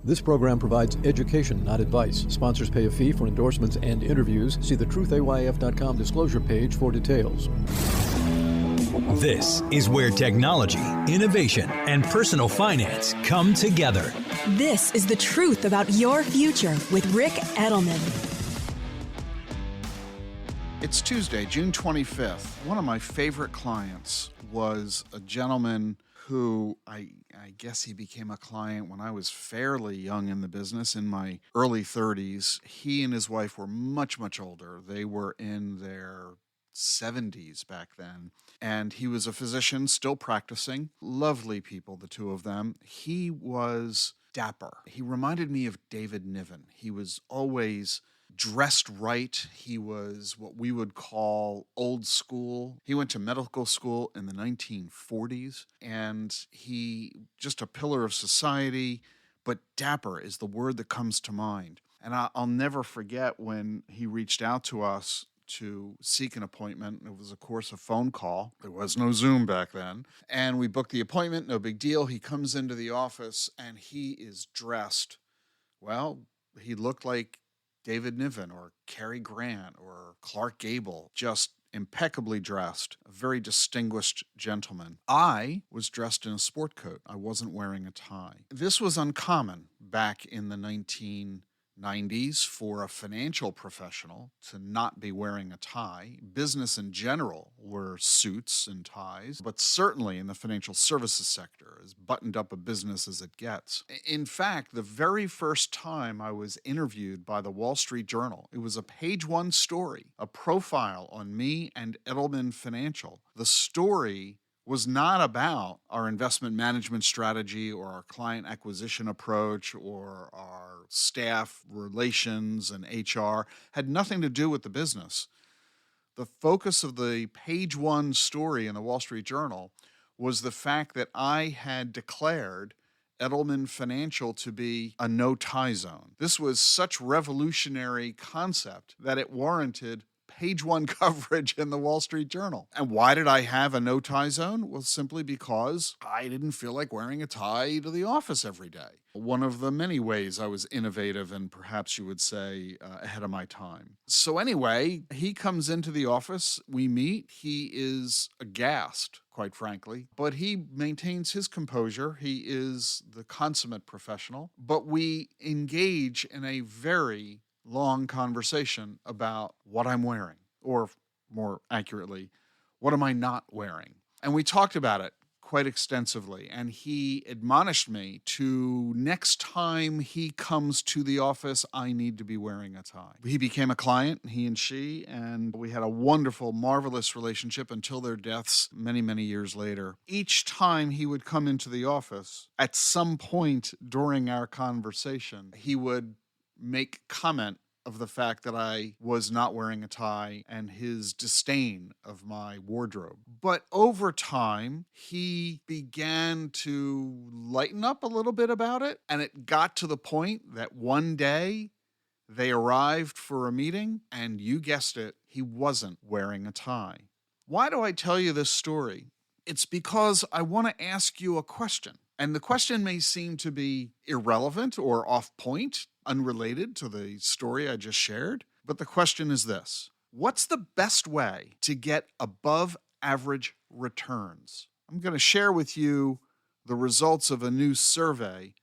This program provides education, not advice. Sponsors pay a fee for endorsements and interviews. See the truthayf.com disclosure page for details. This is where technology, innovation, and personal finance come together. This is the truth about your future with Rick Edelman. It's Tuesday, June 25th. One of my favorite clients was a gentleman who I guess he became a client when I was fairly young in the business, in my early 30s. He and his wife were much, much older. They were in their 70s back then. And he was a physician, still practicing. Lovely people, the two of them. He was dapper. He reminded me of David Niven. He was always dressed right. He was what we would call old school. He went to medical school in the 1940s, and he just a pillar of society, but dapper is the word that comes to mind. And I'll never forget when he reached out to us to seek an appointment. It was, of course, a phone call. There was no Zoom back then. And we booked the appointment, no big deal. He comes into the office, and he is dressed. Well, he looked like David Niven or Cary Grant or Clark Gable, just impeccably dressed, a very distinguished gentleman. I was dressed in a sport coat. I wasn't wearing a tie. This was uncommon back in the 1990s for a financial professional to not be wearing a tie. Business in general were suits and ties, but certainly in the financial services sector, as buttoned up a business as it gets. In fact, the very first time I was interviewed by the Wall Street Journal, it was a page one story, a profile on me and Edelman Financial. The story was not about our investment management strategy or our client acquisition approach or our staff relations and HR. Had nothing to do with the business. The focus of the page one story in the Wall Street Journal was the fact that I had declared Edelman Financial to be a no-tie zone. This was such revolutionary concept that it warranted page one coverage in the Wall Street Journal. And why did I have a no-tie zone? Well, simply because I didn't feel like wearing a tie to the office every day. One of the many ways I was innovative and perhaps you would say ahead of my time. So anyway, he comes into the office, we meet, he is aghast, quite frankly, but he maintains his composure. He is the consummate professional, but we engage in a very long conversation about what I'm wearing, or more accurately, what am I not wearing? And we talked about it quite extensively, and he admonished me to next time he comes to the office, I need to be wearing a tie. He became a client, he and she, and we had a wonderful, marvelous relationship until their deaths many, many years later. Each time he would come into the office, at some point during our conversation, he would make comment of the fact that I was not wearing a tie and his disdain of my wardrobe. But over time, he began to lighten up a little bit about it, and it got to the point that one day they arrived for a meeting, and you guessed it, he wasn't wearing a tie. Why do I tell you this story? It's because I want to ask you a question. And the question may seem to be irrelevant or off point, unrelated to the story I just shared. But the question is this: what's the best way to get above average returns? I'm going to share with you the results of a new survey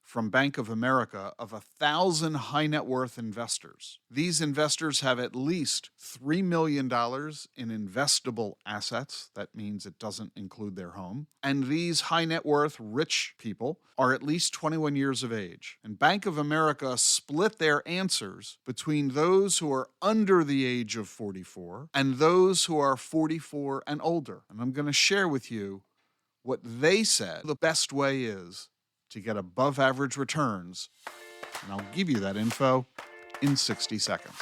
from Bank of America of 1,000 high net worth investors. These investors have at least $3 million in investable assets. That means it doesn't include their home. And these high net worth rich people are at least 21 years of age. And Bank of America split their answers between those who are under the age of 44 and those who are 44 and older. And I'm going to share with you what they said the best way is to get above average returns, and I'll give you that info in 60 seconds.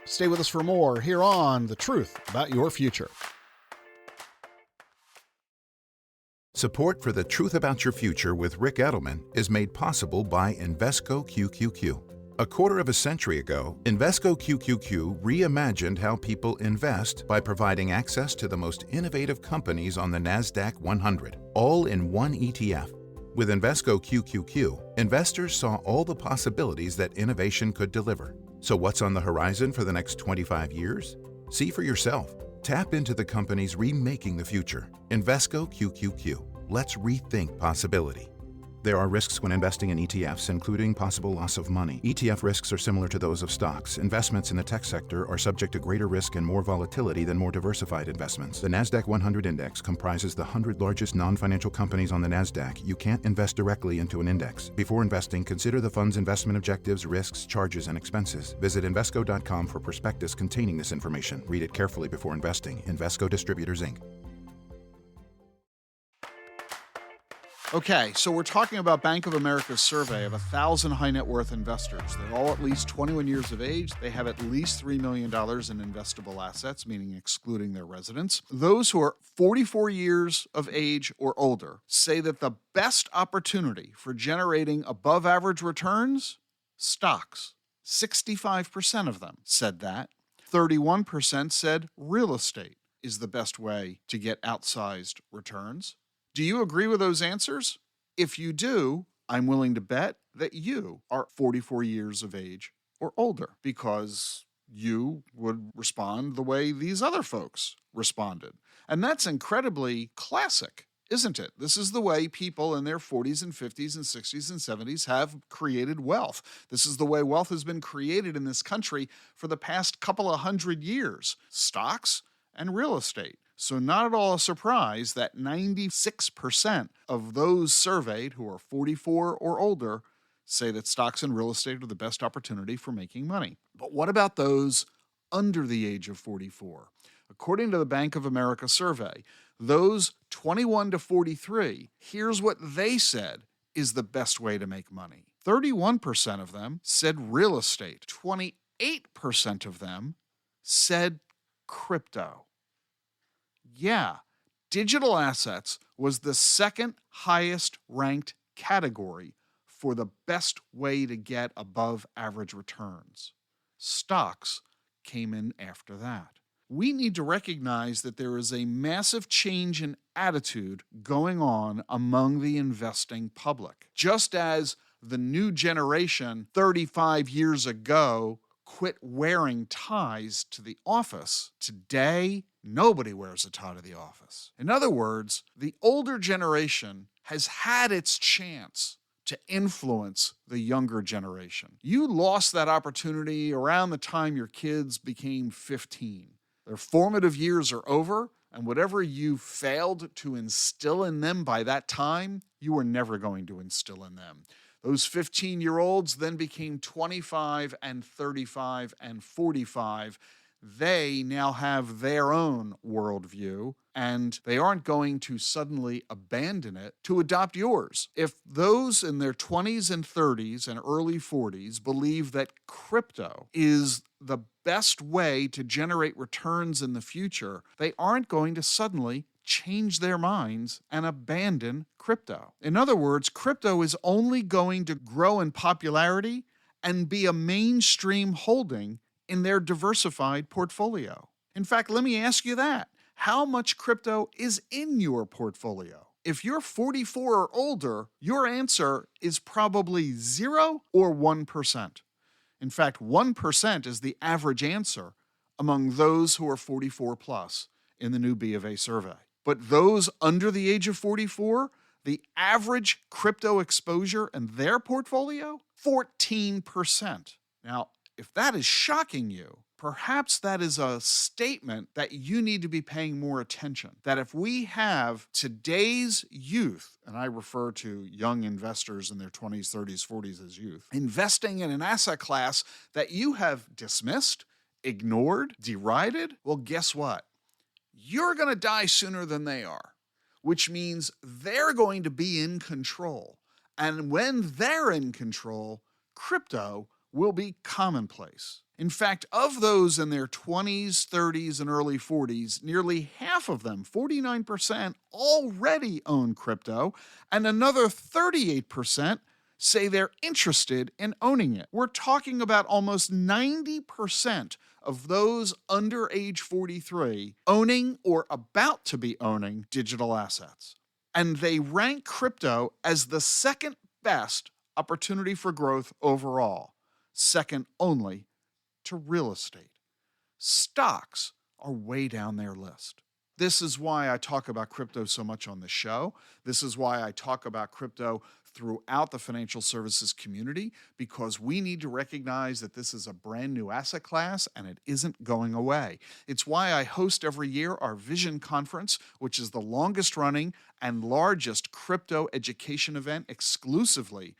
Stay with us for more here on The Truth About Your Future. Support for The Truth About Your Future with Rick Edelman is made possible by Invesco QQQ. A quarter of a century ago, Invesco QQQ reimagined how people invest by providing access to the most innovative companies on the NASDAQ 100, all in one ETF. With Invesco QQQ, investors saw all the possibilities that innovation could deliver. So what's on the horizon for the next 25 years? See for yourself. Tap into the companies remaking the future. Invesco QQQ. Let's rethink possibility. There are risks when investing in ETFs, including possible loss of money. ETF risks are similar to those of stocks. Investments in the tech sector are subject to greater risk and more volatility than more diversified investments. The NASDAQ 100 Index comprises the 100 largest non-financial companies on the NASDAQ. You can't invest directly into an index. Before investing, consider the fund's investment objectives, risks, charges, and expenses. Visit Invesco.com for prospectus containing this information. Read it carefully before investing. Invesco Distributors, Inc. Okay, so we're talking about Bank of America's survey of 1,000 high net worth investors. They're all at least 21 years of age. They have at least $3 million in investable assets, meaning excluding their residence. Those who are 44 years of age or older say that the best opportunity for generating above average returns? Stocks. 65% of them said that. 31% said real estate is the best way to get outsized returns. Do you agree with those answers? If you do, I'm willing to bet that you are 44 years of age or older, because you would respond the way these other folks responded. And that's incredibly classic, isn't it? This is the way people in their 40s and 50s and 60s and 70s have created wealth. This is the way wealth has been created in this country for the past couple of hundred years. Stocks and real estate. So not at all a surprise that 96% of those surveyed who are 44 or older say that stocks and real estate are the best opportunity for making money. But what about those under the age of 44? According to the Bank of America survey, those 21 to 43, here's what they said is the best way to make money. 31% of them said real estate. 28% of them said crypto. Yeah, digital assets was the second highest ranked category for the best way to get above average returns. Stocks came in after that. We need to recognize that there is a massive change in attitude going on among the investing public. Just as the new generation 35 years ago quit wearing ties to the office, today nobody wears a tie to the office. In other words, the older generation has had its chance to influence the younger generation. You lost that opportunity around the time your kids became 15. Their formative years are over, and whatever you failed to instill in them by that time, you were never going to instill in them. Those 15-year-olds then became 25 and 35 and 45. They now have their own worldview, and they aren't going to suddenly abandon it to adopt yours. If those in their 20s and 30s and early 40s believe that crypto is the best way to generate returns in the future, they aren't going to suddenly change their minds and abandon crypto. In other words, crypto is only going to grow in popularity and be a mainstream holding in their diversified portfolio. In fact, let me ask you that. How much crypto is in your portfolio? If you're 44 or older, your answer is probably 0 or 1%. In fact, 1% is the average answer among those who are 44 plus in the new B of A survey. But those under the age of 44, the average crypto exposure in their portfolio, 14%. Now, if that is shocking you, perhaps that is a statement that you need to be paying more attention. That if we have today's youth, and I refer to young investors in their 20s, 30s, 40s as youth, investing in an asset class that you have dismissed, ignored, derided, well, guess what? You're going to die sooner than they are, which means they're going to be in control. And when they're in control, crypto will be commonplace. In fact, of those in their 20s, 30s, and early 40s, nearly half of them, 49%, already own crypto, and another 38% say they're interested in owning it. We're talking about almost 90% of those under age 43 owning or about to be owning digital assets. and they rank crypto as the second best opportunity for growth overall, second only to real estate. Stocks are way down their list. This is why I talk about crypto so much on the show. This is why I talk about crypto throughout the financial services community, because we need to recognize that this is a brand new asset class and it isn't going away. It's why I host every year our Vision Conference, which is the longest running and largest crypto education event exclusively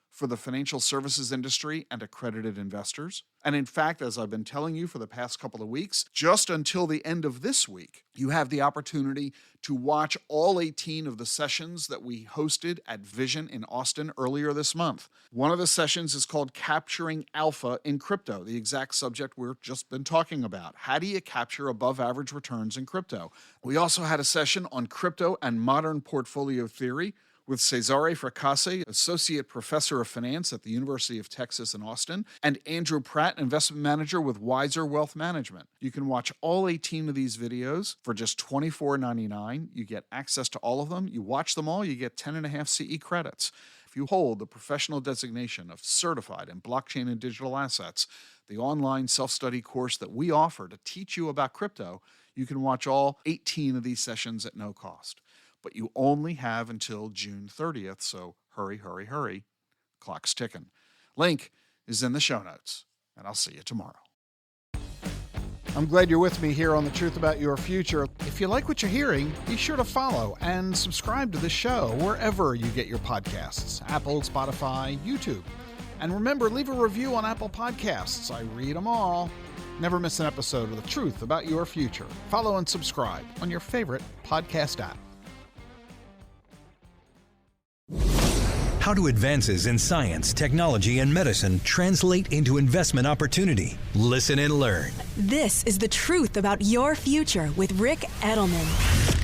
for the financial services industry and accredited investors. And in fact, as I've been telling you for the past couple of weeks, just until the end of this week, you have the opportunity to watch all 18 of the sessions that we hosted at Vision in Austin earlier this month. One of the sessions is called Capturing Alpha in Crypto, the exact subject we've just been talking about. How do you capture above average returns in crypto? We also had a session on crypto and modern portfolio theory with Cesare Fracassi, Associate Professor of Finance at the University of Texas in Austin, and Andrew Pratt, Investment Manager with Wiser Wealth Management. You can watch all 18 of these videos for just $24.99. You get access to all of them. You watch them all, you get 10.5 CE credits. If you hold the professional designation of Certified in Blockchain and Digital Assets, the online self-study course that we offer to teach you about crypto, you can watch all 18 of these sessions at no cost. But you only have until June 30th, so hurry, hurry, hurry. Clock's ticking. Link is in the show notes, and I'll see you tomorrow. I'm glad you're with me here on The Truth About Your Future. If you like what you're hearing, be sure to follow and subscribe to the show wherever you get your podcasts, Apple, Spotify, YouTube. And remember, leave a review on Apple Podcasts. I read them all. Never miss an episode of The Truth About Your Future. Follow and subscribe on your favorite podcast app. How do advances in science, technology, and medicine translate into investment opportunity? Listen and learn. This is The Truth About Your Future with Rick Edelman.